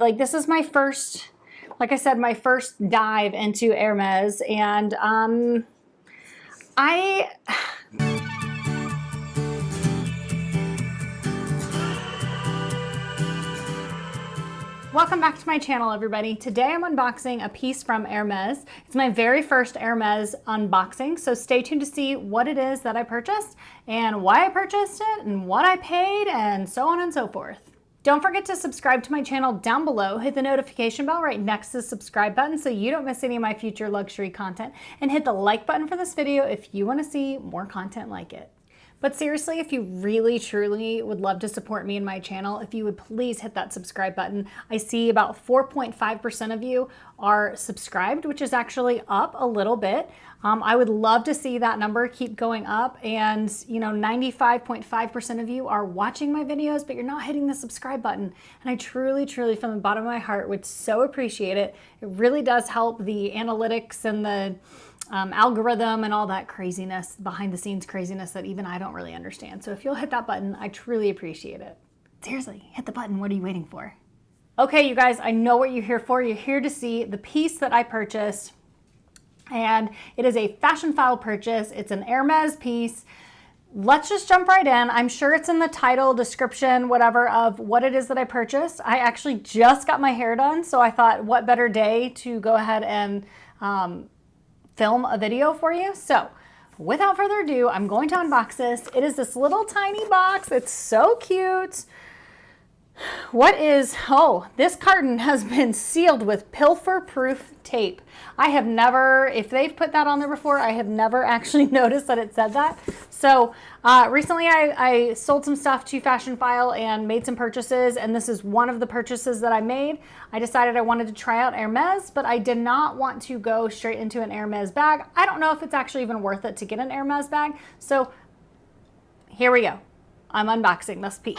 Like, this is my first, like I said, my first dive into Hermes, and Welcome back to my channel, everybody. Today I'm unboxing a piece from Hermes. It's my very first Hermes unboxing, so stay tuned to see what it is that I purchased and why I purchased it and what I paid and so on and so forth. Don't forget to subscribe to my channel down below. Hit the notification bell right next to the subscribe button so you don't miss any of my future luxury content, and hit the like button for this video if you want to see more content like it. But seriously, if you really, truly would love to support me and my channel, if you would please hit that subscribe button. I see about 4.5% of you are subscribed, which is actually up a little bit. I would love to see that number keep going up. And, you know, 95.5% of you are watching my videos, but you're not hitting the subscribe button. And I truly, truly, from the bottom of my heart, would so appreciate it. It really does help the analytics and the algorithm and all that craziness, behind the scenes craziness that even I don't really understand. So if you'll hit that button, I truly appreciate it. Seriously, hit the button. What are you waiting for? Okay, you guys, I know what you're here for. You're here to see the piece that I purchased, and it is a Fashionphile purchase. It's an Hermes piece. Let's just jump right in. I'm sure it's in the title, description, whatever, of what it is that I purchased. I actually just got my hair done, so I thought what better day to go ahead and film a video for you. So without further ado, I'm going to unbox this. It is this little tiny box. It's so cute. This carton has been sealed with Pilfer proof tape. I have never, if they've put that on there before, I have never actually noticed that it said that. So recently I sold some stuff to Fashionphile and made some purchases, and this is one of the purchases that I made. I decided I wanted to try out Hermes, but I did not want to go straight into an Hermes bag. I don't know if it's actually even worth it to get an Hermes bag. So here we go. I'm unboxing this piece.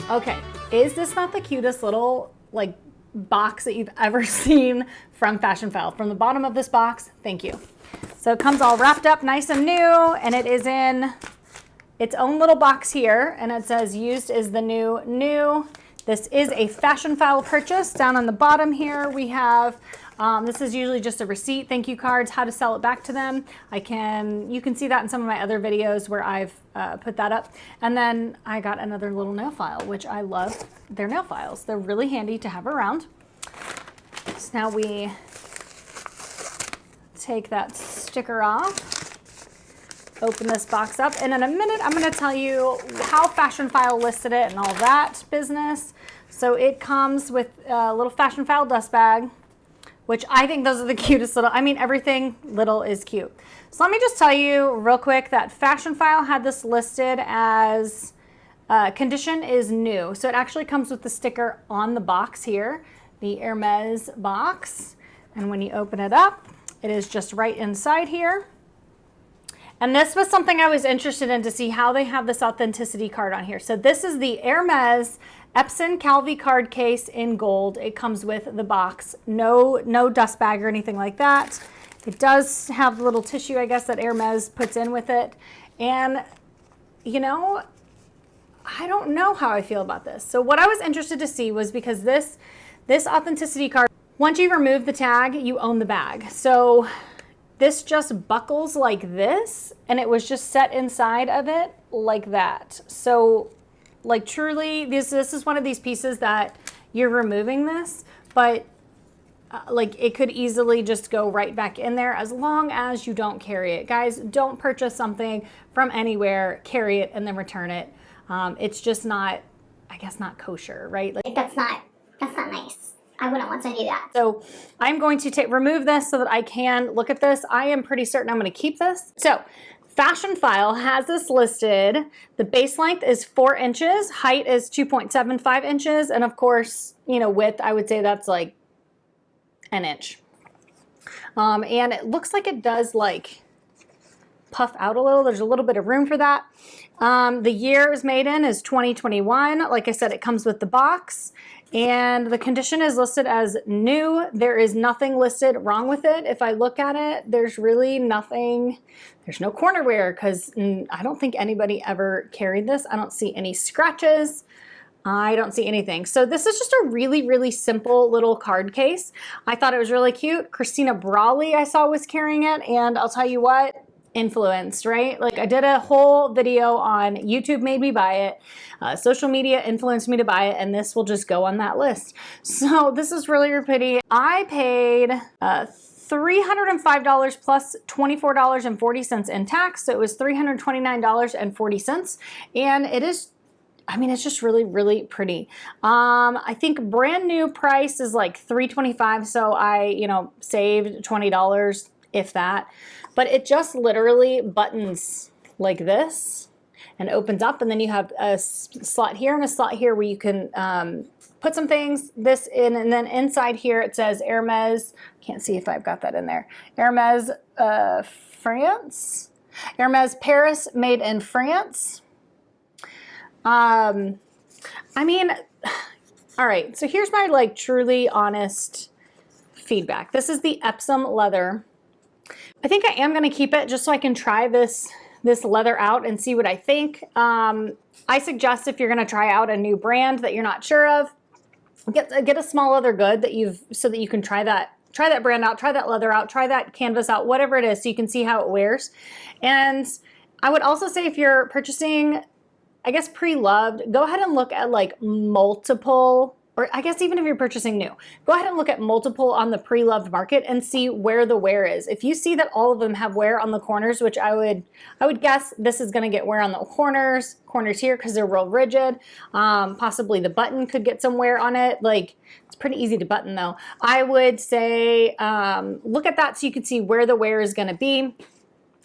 Okay, is this not the cutest little like box that you've ever seen from Fashionphile? From the bottom of this box, thank you. So it comes all wrapped up nice and new, and it is in its own little box here, and it says used is the new. This is a Fashionphile purchase. Down on the bottom here we have, this is usually just a receipt, thank you cards, how to sell it back to them. You can see that in some of my other videos where I've put that up. And then I got another little nail file, which I love their nail files. They're really handy to have around. So now we take that sticker off, open this box up, and in a minute I'm going to tell you how Fashionphile listed it and all that business. So it comes with a little Fashionphile dust bag, which I think those are the cutest little, I mean, everything little is cute. So let me just tell you real quick that Fashionphile had this listed as condition is new. So it actually comes with the sticker on the box here, the Hermes box. And when you open it up, it is just right inside here. And this was something I was interested in to see how they have this authenticity card on here. So this is the Hermes Epsom Calvi card case in gold. It comes with the box. No dust bag or anything like that. It does have a little tissue, I guess, that Hermes puts in with it. And, you know, I don't know how I feel about this. So what I was interested to see was, because this authenticity card, once you remove the tag, you own the bag. So this just buckles like this, and it was just set inside of it like that. So like truly, this is one of these pieces that you're removing this, but like it could easily just go right back in there as long as you don't carry it. Guys, don't purchase something from anywhere, carry it, and then return it. It's just not, I guess, not kosher, right? Like that's not nice. I wouldn't want to do that. So I'm going to remove this so that I can look at this. I am pretty certain I'm going to keep this. So Fashionphile has this listed. The base length is 4 inches, height is 2.75 inches, and of course, you know, width, I would say that's like an inch. And it looks like it does like puff out a little. There's a little bit of room for that. The year it was made in is 2021. Like I said, it comes with the box. And the condition is listed as new. There is nothing listed wrong with it. If I look at it, there's really nothing. There's no corner wear because I don't think anybody ever carried this. I don't see any scratches. I don't see anything. So this is just a really, really simple little card case. I thought it was really cute. Christina Brawley I saw was carrying it, and I'll tell you what, influenced, right? Like I did a whole video on YouTube made me buy it. Social media influenced me to buy it, and this will just go on that list. So this is really pretty. I paid $305 plus $24.40 in tax. So it was $329.40. And it is, I mean, it's just really, really pretty. I think brand new price is like $325. So I, you know, saved $20, if that. But it just literally buttons like this and opens up, and then you have a slot here and a slot here where you can put some things, this in, and then inside here it says Hermes. Can't see if I've got that in there. Hermes France. Hermes Paris, made in France. I mean, all right, so here's my like truly honest feedback. This is the Epsom leather. I think I am going to keep it just so I can try this leather out and see what I think. I suggest if you're going to try out a new brand that you're not sure of, get a small leather good that so that you can try that brand out, try that leather out, try that canvas out, whatever it is, so you can see how it wears. And I would also say if you're purchasing, I guess pre-loved, go ahead and look at like multiple, or I guess even if you're purchasing new, go ahead and look at multiple on the pre-loved market and see where the wear is. If you see that all of them have wear on the corners, which I would guess this is going to get wear on the corners here because they're real rigid. Possibly the button could get some wear on it. Like it's pretty easy to button though. I would say look at that so you can see where the wear is going to be.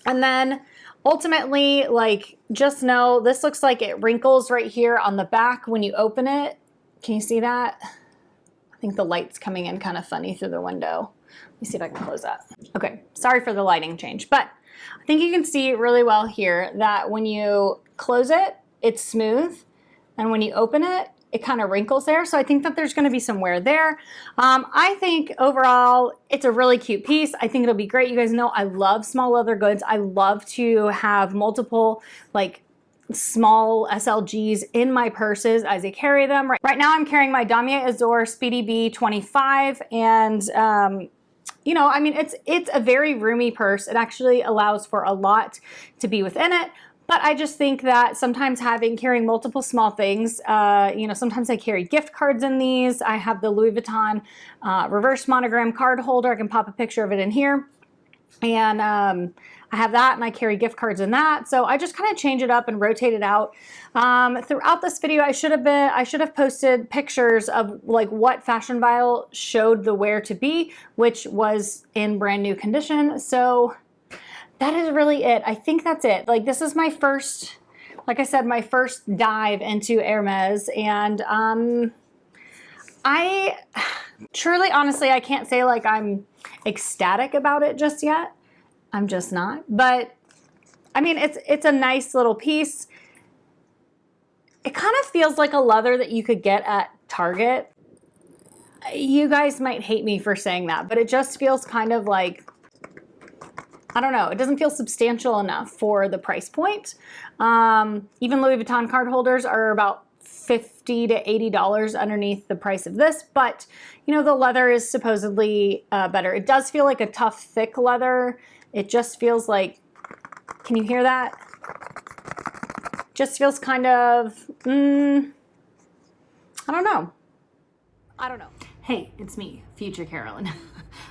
And then ultimately, like, just know this looks like it wrinkles right here on the back when you open it. Can you see that? I think the light's coming in kind of funny through the window. Let me see if I can close that. Okay, sorry for the lighting change, but I think you can see really well here that when you close it, it's smooth, and when you open it, it kind of wrinkles there. So I think that there's going to be some wear there. I think overall, it's a really cute piece. I think it'll be great. You guys know I love small leather goods. I love to have multiple like small SLGs in my purses as I carry them. Right now I'm carrying my Damier Azur Speedy B 25, and you know, I mean, it's a very roomy purse. It actually allows for a lot to be within it. But I just think that sometimes carrying multiple small things, you know, sometimes I carry gift cards in these. I have the Louis Vuitton reverse monogram card holder. I can pop a picture of it in here. And I have that, and I carry gift cards in that. So I just kind of change it up and rotate it out. Throughout this video, I should have posted pictures of like what Fashionphile showed the wear to be, which was in brand new condition. So that is really it. I think that's it. Like this is my first, like I said, my first dive into Hermes, and I truly, honestly, I can't say like I'm ecstatic about it just yet. I'm just not. But I mean, it's a nice little piece. It kind of feels like a leather that you could get at Target. You guys might hate me for saying that, but it just feels kind of like, I don't know, it doesn't feel substantial enough for the price point. Even Louis Vuitton card holders are about $50 to $80 underneath the price of this, but you know, the leather is supposedly better. It does feel like a tough, thick leather. It just feels like, can you hear that? Just feels kind of, I don't know. Hey, it's me, future Carolen.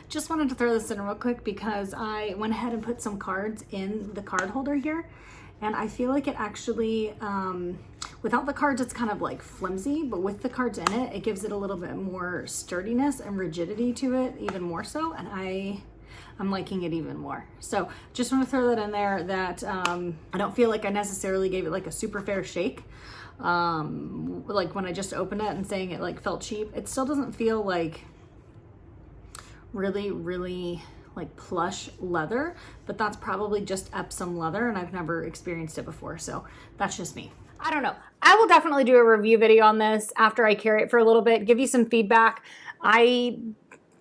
Just wanted to throw this in real quick because I went ahead and put some cards in the card holder here, and I feel like it actually, without the cards, it's kind of like flimsy, but with the cards in it, it gives it a little bit more sturdiness and rigidity to it, even more so, and I'm liking it even more. So just want to throw that in there that I don't feel like I necessarily gave it like a super fair shake. Like when I just opened it and saying it like felt cheap, it still doesn't feel like really, really like plush leather, but that's probably just Epsom leather and I've never experienced it before. So that's just me. I don't know. I will definitely do a review video on this after I carry it for a little bit, give you some feedback. I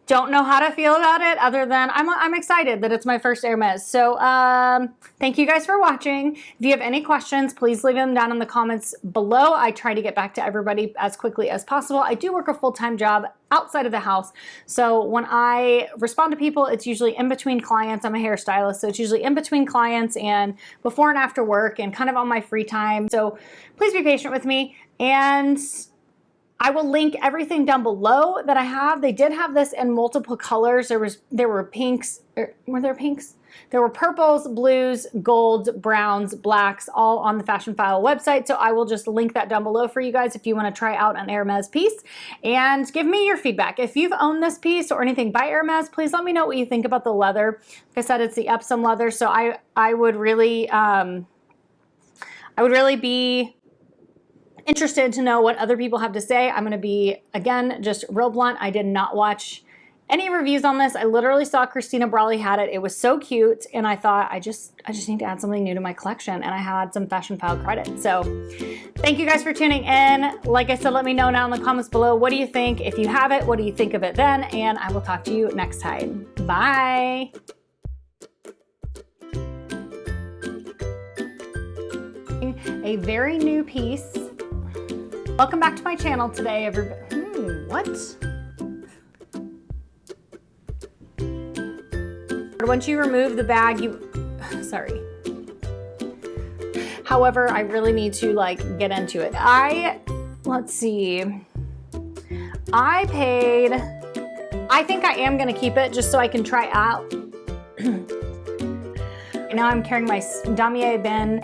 don't know how to feel about it other than I'm excited that it's my first Hermes. So thank you guys for watching. If you have any questions, please leave them down in the comments below. I try to get back to everybody as quickly as possible. I do work a full-time job outside of the house. So when I respond to people, it's usually in between clients. I'm a hairstylist, so it's usually in between clients and before and after work and kind of on my free time. So please be patient with me. And I will link everything down below that I have. They did have this in multiple colors. There were pinks. Were there pinks? There were purples, blues, golds, browns, blacks, all on the Fashionphile website. So I will just link that down below for you guys if you want to try out an Hermes piece. And give me your feedback. If you've owned this piece or anything by Hermes, please let me know what you think about the leather. Like I said, it's the Epsom leather. So I would really be interested to know what other people have to say. I'm going to be, again, just real blunt. I did not watch any reviews on this. I literally saw Christina Brawley had it. It was so cute, and I thought I just need to add something new to my collection, and I had some Fashionphile credit. So thank you guys for tuning in. Like I said, let me know down in the comments below. What do you think? If you have it, what do you think of it then? And I will talk to you next time. Bye. A very new piece. Welcome back to my channel today, everybody. What? Once you remove the bag, sorry. However, I really need to like get into it. Let's see. I think I am gonna keep it just so I can try out. Now I'm carrying my Damier bin